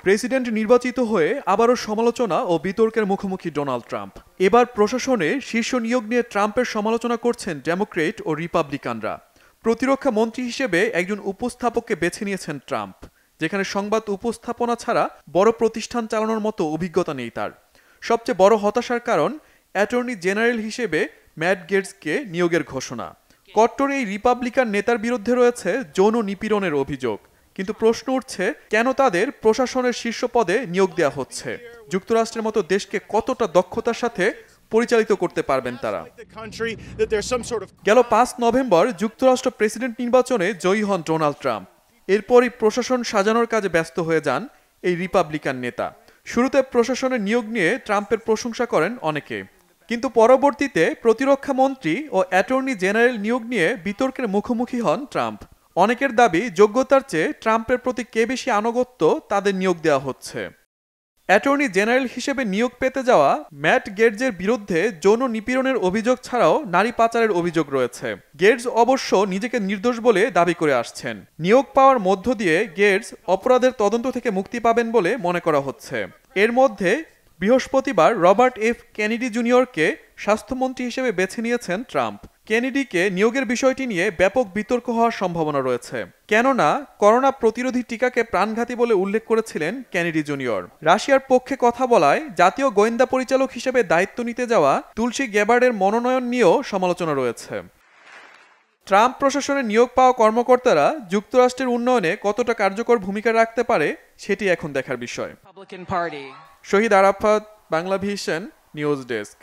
President নির্বাচিত হয়ে আবারও সমালোচনা ও বিতর্কের মুখোমুখি ডোনাল্ড ট্রাম্প। এবার প্রশাসনে শীর্ষ নিয়োগ নিয়ে ট্রাম্পের সমালোচনা করছেন ডেমোক্রেট ও রিপাবলিকানরা। প্রতিরক্ষা মন্ত্রী হিসেবে একজন উপস্থাপককে বেছে নিয়েছেন ট্রাম্প, যেখানে সংবাদ উপস্থাপনা ছাড়া বড় প্রতিষ্ঠান চালানোর মতো অভিজ্ঞতা নেই তার। সবচেয়ে বড় হতাশার কারণ অ্যাটর্নি জেনারেল হিসেবে ম্যাট গেটসকে নিয়োগের ঘোষণা। কট্টর এই রিপাবলিকান নেতার বিরুদ্ধে রয়েছে যৌন নিপীড়নের অভিযোগ, কিন্তু প্রশ্ন উঠছে কেন তাদের প্রশাসনের শীর্ষ পদে নিয়োগ দেওয়া হচ্ছে। যুক্তরাষ্ট্রের মতো দেশকে কতটা দক্ষতার সাথে পরিচালিত করতে পারবেন তারা। গেল 5 নভেম্বর যুক্তরাষ্ট্র প্রেসিডেন্ট নির্বাচনে জয়ী হন ডোনাল্ড ট্রাম্প। এরপরই প্রশাসন সাজানোর কাজে ব্যস্ত হয়ে যান এই রিপাবলিকান নেতা। শুরুতে প্রশাসনের নিয়োগ নিয়ে ট্রাম্পের প্রশংসা করেন অনেকে, কিন্তু পরবর্তীতে প্রতিরক্ষা মন্ত্রী ও অ্যাটর্নি জেনারেল নিয়োগ নিয়ে বিতর্কের মুখোমুখি হন ট্রাম্প। অনেকের দাবি যোগ্যতার চেয়ে ট্রাম্পের প্রতি কে বেশি আনুগত্য তাদের নিয়োগ দেওয়া হচ্ছে। অ্যাটর্নি জেনারেল হিসেবে নিয়োগ পেতে যাওয়া ম্যাট গেটসের বিরুদ্ধে যৌন নিপীড়নের অভিযোগ ছাড়াও নারী পাচারের অভিযোগ রয়েছে। গেটস অবশ্য নিজেকে নির্দোষ বলে দাবি করে আসছেন। নিয়োগ পাওয়ার মধ্য দিয়ে গেটস অপরাধের তদন্ত থেকে মুক্তি পাবেন বলে মনে করা হচ্ছে। এর মধ্যে বৃহস্পতিবার রবার্ট এফ কেনেডি জুনিয়রকে স্বাস্থ্যমন্ত্রী হিসেবে বেছে নিয়েছেন ট্রাম্প। কেনেডিকে নিয়োগের বিষয়টি নিয়ে ব্যাপক বিতর্ক হওয়ার সম্ভাবনা রয়েছে, কেননা করোনা প্রতিরোধী টিকাকে প্রাণঘাতী বলে উল্লেখ করেছিলেন কেনেডি জুনিয়র। রাশিয়ার পক্ষে কথা বলায় জাতীয় গোয়েন্দা পরিচালক হিসেবে দায়িত্ব নিতে যাওয়া তুলসী গ্যাবার্ডের মনোনয়ন নিয়েও সমালোচনা রয়েছে। ট্রাম্প প্রশাসনে নিয়োগ পাওয়া কর্মকর্তারা যুক্তরাষ্ট্রের উন্নয়নে কতটা কার্যকর ভূমিকা রাখতে পারে সেটি এখন দেখার বিষয়। Shahid Arafat, Bangla vision, news desk.